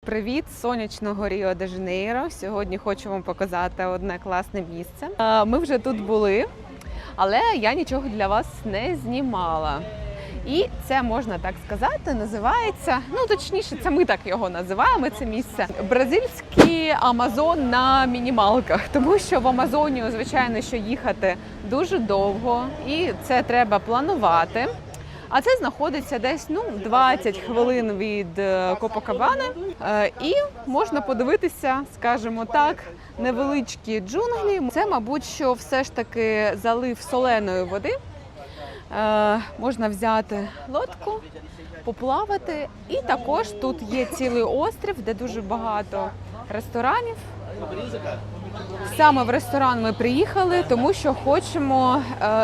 Привіт з сонячного Ріо-де-Жанейро. Сьогодні хочу вам показати одне класне місце. Ми вже тут були, але я нічого для вас не знімала. І це, можна так сказати, називається, точніше, це ми так його називаємо, це місце, бразильський Амазон на мінімалках. Тому що в Амазонію, звичайно, що їхати дуже довго і це треба планувати. А це знаходиться десь 20 хвилин від Копакабани. І можна подивитися, скажімо так, невеличкі джунглі. Це, мабуть, що все ж таки залив соленої води. Можна взяти лодку, поплавати. І також тут є цілий острів, де дуже багато ресторанів. Саме в ресторан ми приїхали, тому що хочемо,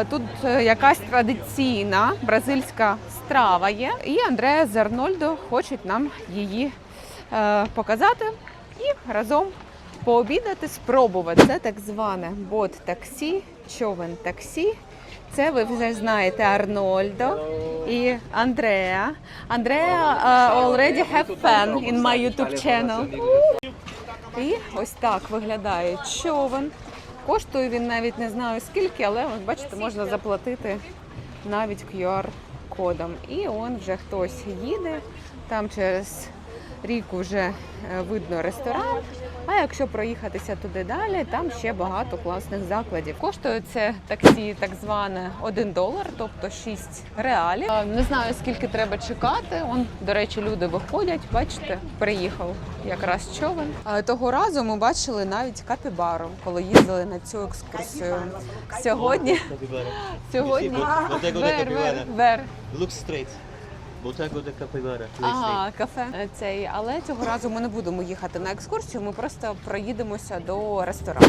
тут якась традиційна бразильська страва є. І Андреа з Арнольдо хочуть нам її показати і разом пообідати, спробувати. Це так зване бот-таксі, човен-таксі. Це ви вже знаєте Арнольдо і Андреа. Андреа already have fan in my YouTube channel. І ось так виглядає човен. Коштує він навіть не знаю скільки, але бачите, можна заплатити навіть QR-кодом. І он вже хтось їде, там через ріку вже видно ресторан. А якщо проїхатися туди далі, там ще багато класних закладів. Коштує це таксі так зване $1, тобто 6 реалів. Не знаю, скільки треба чекати. Он, до речі, люди виходять, бачите, приїхав якраз човен. Того разу ми бачили навіть капібару, коли їздили на цю екскурсію. Сьогодні... Вер. Ага, кафе. Але цього разу ми не будемо їхати на екскурсію, ми просто проїдемося до ресторану.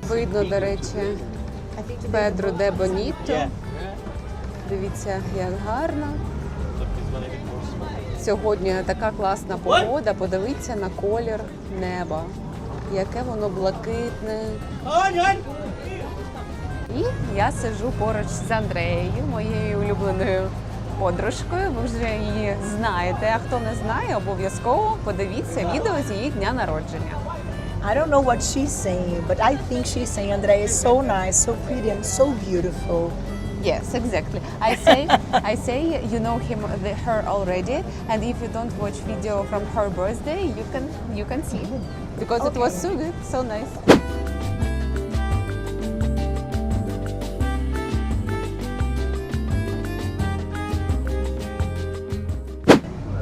Видно, до речі, Педро де Боніто. Дивіться, як гарно. Сьогодні така класна погода. Подивіться на колір неба. Яке воно блакитне. І я сиджу поруч з Андреєю, моєю улюбленою подружкою. Ви вже її знаєте, а хто не знає, обов'язково подивіться відео з її дня народження. I don't know what she's saying, but I think she's saying Andrea is so nice, so pretty, and so beautiful. Yes, exactly. I say you know her already, and if you don't watch video from her birthday, you can see because it was so good, so nice.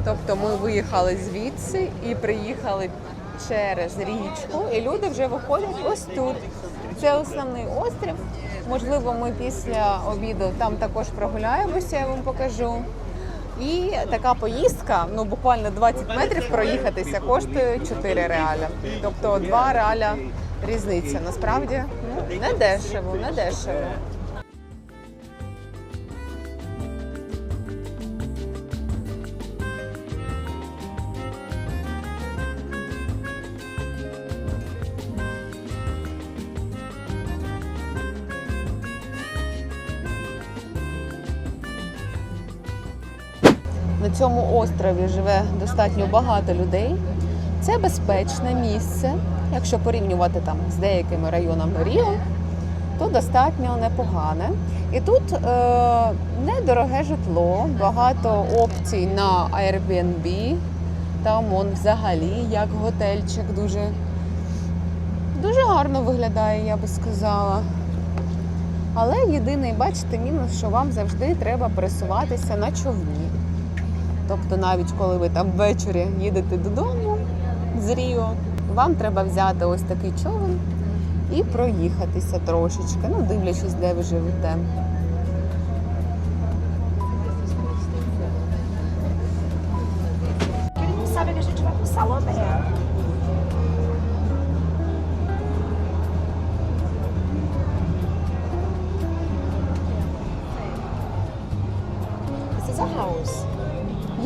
Тобто ми виїхали звідси і приїхали через річку, і люди вже виходять ось тут. Це основний острів. Можливо, ми після обіду там також прогуляємося, я вам покажу. І така поїздка, буквально 20 метрів проїхатися, коштує 4 реаля. Тобто 2 реаля різниця. Насправді, не дешево, не дешево. На цьому острові живе достатньо багато людей. Це безпечне місце. Якщо порівнювати там з деякими районами Ріо, то достатньо непогане. І тут недороге житло, багато опцій на Airbnb. Там взагалі як готельчик дуже гарно виглядає, я би сказала. Але єдиний, бачите, мінус, що вам завжди треба пересуватися на човні. Тобто навіть коли ви там ввечері їдете додому з Ріо, вам треба взяти ось такий човен і проїхатися трошечки, дивлячись, де ви живете. house.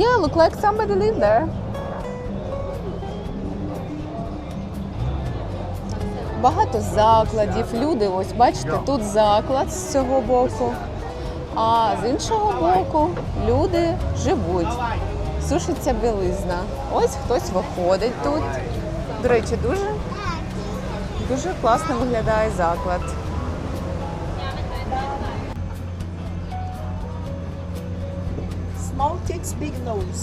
Yeah, look like somebody live there. Багато закладів, люди, ось бачите, тут заклад з цього боку, а з іншого боку люди живуть, сушиться білизна. Ось хтось виходить тут. До речі, дуже класно виглядає заклад. Small tits, big nose.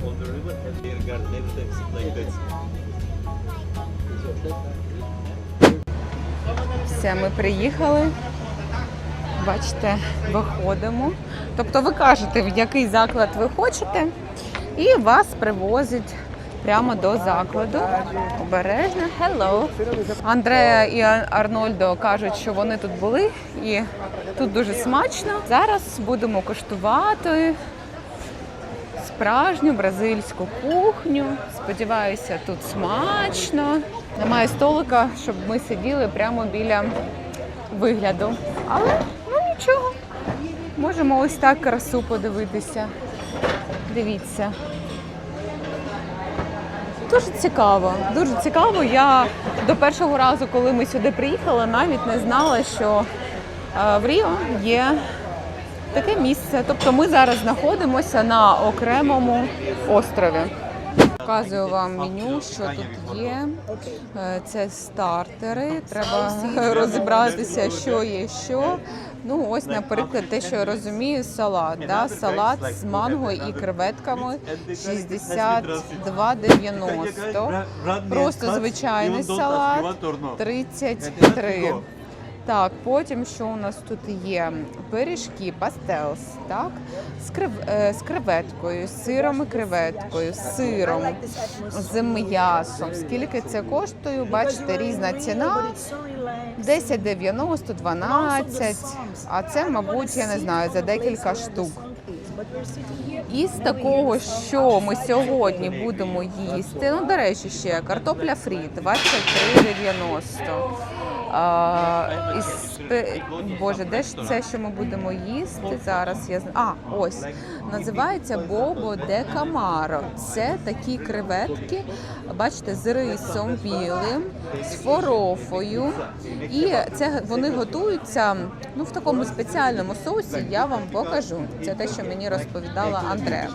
On the river have their garden like this. Все, ми приїхали. Бачите, виходимо. Тобто ви кажете, в який заклад ви хочете, і вас привозять прямо до закладу. Обережно. Hello. Андреа і Арнольдо кажуть, що вони тут були і тут дуже смачно. Зараз будемо коштувати справжню бразильську кухню. Сподіваюся, тут смачно. Немає столика, щоб ми сиділи прямо біля вигляду. Але, ну нічого, можемо ось так красу подивитися. Дивіться. Дуже цікаво, дуже цікаво. Я до першого разу, коли ми сюди приїхали, навіть не знала, що в Ріо є таке місце. Тобто ми зараз знаходимося на окремому острові. Показую вам меню, що тут є. Це стартери. Треба розібратися, що є що. Ну, ось, наприклад, те, що я розумію, салат. Да? Салат з манго і креветками 62,90. Просто звичайний салат 33. Так, потім що у нас тут є? Пиріжки, пастелс, так? З креветкою, з сиром і креветкою, з сиром, з м'ясом. Скільки це коштує? Бачите, різна ціна. 10,90, 12, а це, мабуть, я не знаю, за декілька штук. Із такого, що ми сьогодні будемо їсти, ну, до речі, ще картопля фрі, 23,90. Боже, де ж це, що ми будемо їсти зараз? Ось, називається Бобо де Камаро. Це такі креветки, бачите, з рисом білим, з форофою. І це вони готуються в такому спеціальному соусі, я вам покажу. Це те, що мені розповідала Андреа.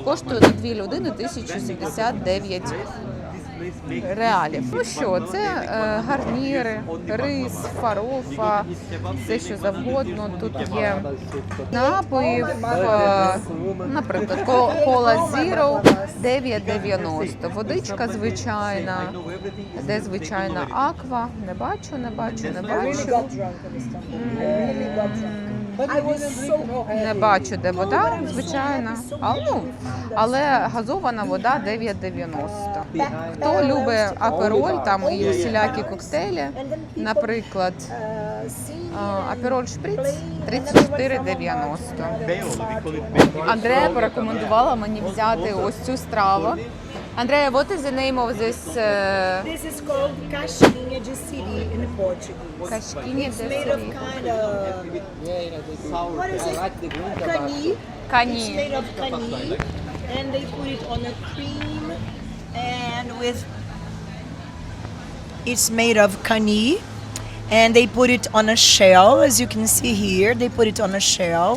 Коштує на 2 людини 1079 реалів. Ну що, це гарніри, рис, фарофа, все що завгодно. Тут є напоїв, наприклад, кола Zero 9,90. Водичка звичайна. Де звичайна аква? Не бачу. Не бачу, де вода звичайна. Але газована вода 9,90. Хто любить апероль там і всілякі коктейлі, наприклад, апероль шприц 34,90. Андреа порекомендувала мені взяти ось цю страву. Andrea, what is the name of this? This is called casquinha de siri in Portuguese. Casquinha It's de made of siri. kind of, what is it? Cani. Cani. It's made of cani. And they put it on a cream and with, it's made of cani. And they put it on a shell, as you can see here. They put it on a shell.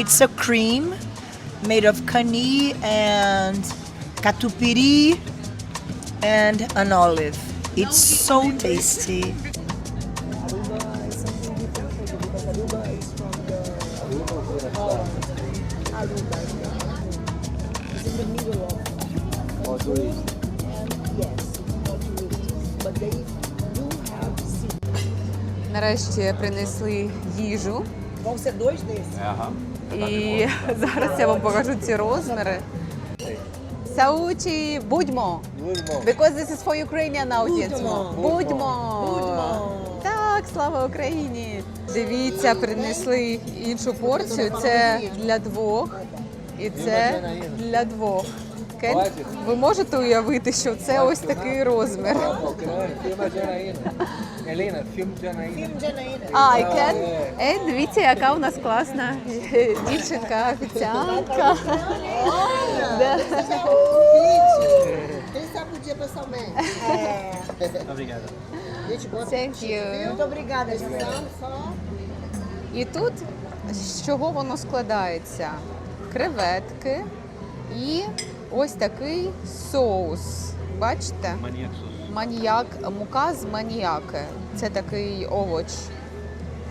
It's a cream made of cani and catupiry and an olive. It's so tasty. Нарешті принесли їжу. Vão ser 2 desses. І зараз я вам покажу ці розміри. Саучі, будьмо. Because this is for Ukrainian audience. Будьмо. Будьмо. Так, слава Україні! Дивіться, принесли іншу порцію. Це для двох і це для двох. Ви можете уявити, що це ось такий розмір? Elena, filme Janaína. I can. Дивіться, яка у нас класна дівчинка, офіціантка. Да. Quem sabe o dia pessoalmente? Obrigado. Gente, boa Thank you. Muito obrigada, Gisele. Só І тут з чого воно складається? Креветки і ось такий соус. Бачите? Maniac sauce. Маніяк, мука з маніяки. Це такий овоч.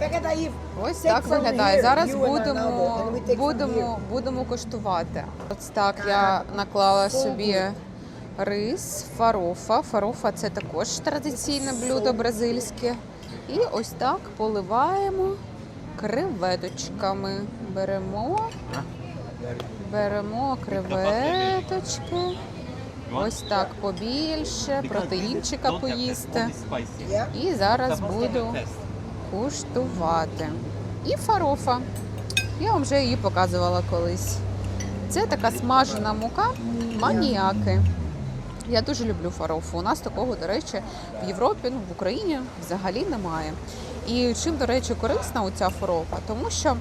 pega daí. Ось Take так from виглядає. here, Зараз you and another, and we take from будемо куштувати. Ось так я наклала собі рис, фарофа. Фарофа – це також традиційне блюдо бразильське. І ось так поливаємо креветочками. Беремо креветочки. Ось так побільше, протеїнчика поїсти. І зараз буду куштувати. І фарофа. Я вам вже її показувала колись. Це така смажена мука маніяки. Я дуже люблю фарофу. У нас такого, до речі, в Європі, в Україні взагалі немає. І чим, до речі, корисна оця фарофа? Тому що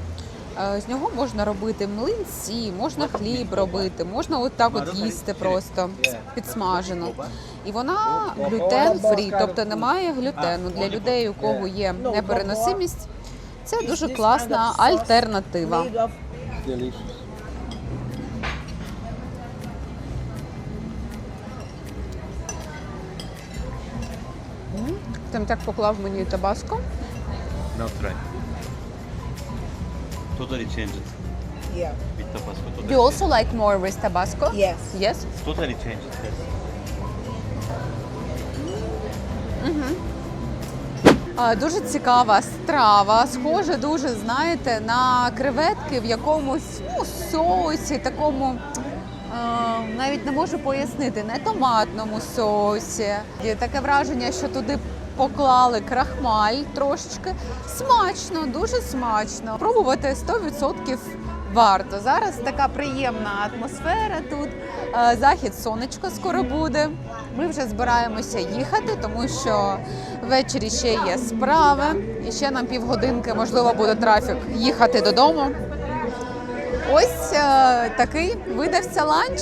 з нього можна робити млинці, можна хліб робити, можна отак от їсти просто підсмажено. І вона глютен-фрі, тобто немає глютену. Для людей, у кого є непереносимість, це дуже класна альтернатива. Made of Delicious. Тим так поклав мені табаско. Now try. Totally changed it. yeah. With Tabasco. Totally You also like more with Tabasco? Yes. Yes? Totally changed it. Yes. Дуже цікава страва, схоже дуже, знаєте, на креветки в якомусь соусі, такому, навіть не можу пояснити, не томатному соусі. Є таке враження, що туди поклали крахмаль трошечки. Смачно, дуже смачно. Пробувати 100% варто. Зараз така приємна атмосфера тут. Захід сонечко скоро буде. Ми вже збираємося їхати, тому що ввечері ще є справи. І ще нам півгодинки, можливо, буде трафік їхати додому. Ось такий видався ланч.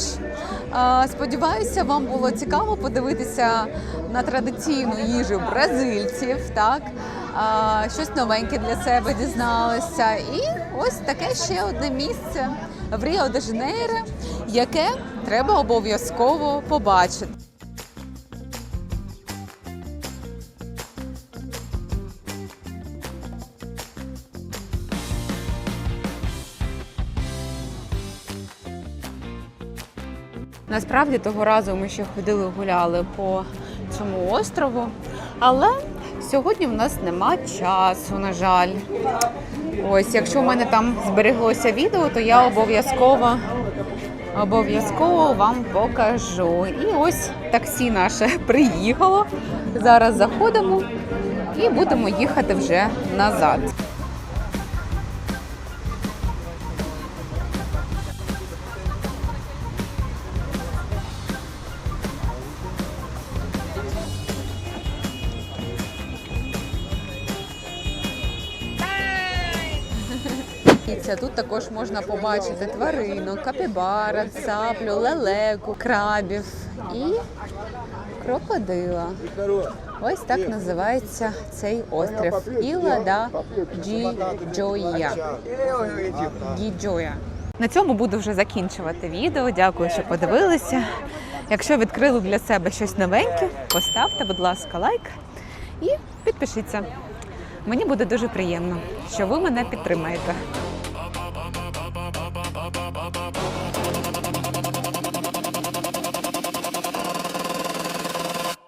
Сподіваюся, вам було цікаво подивитися на традиційну їжу бразильців, так? Щось новеньке для себе дізналися. І ось таке ще одне місце в Ріо-де-Жанейро, яке треба обов'язково побачити. Насправді того разу ми ще ходили гуляли по цьому острову, але сьогодні в нас нема часу, на жаль. Ось, якщо в мене там збереглося відео, то я обов'язково вам покажу. І ось таксі наше приїхало. Зараз заходимо і будемо їхати вже назад. Тут також можна побачити тваринок, капібара, цаплю, лелеку, крабів і крокодила. Ось так називається цей острів. Іла да Гіджоя. На цьому буду вже закінчувати відео. Дякую, що подивилися. Якщо відкрили для себе щось новеньке, поставте, будь ласка, лайк і підпишіться. Мені буде дуже приємно, що ви мене підтримаєте.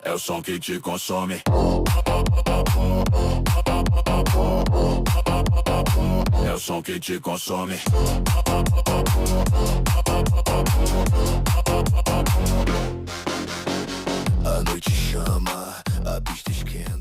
É o som que te consome. É o som que te consome. A noite chama, a pista esquenta.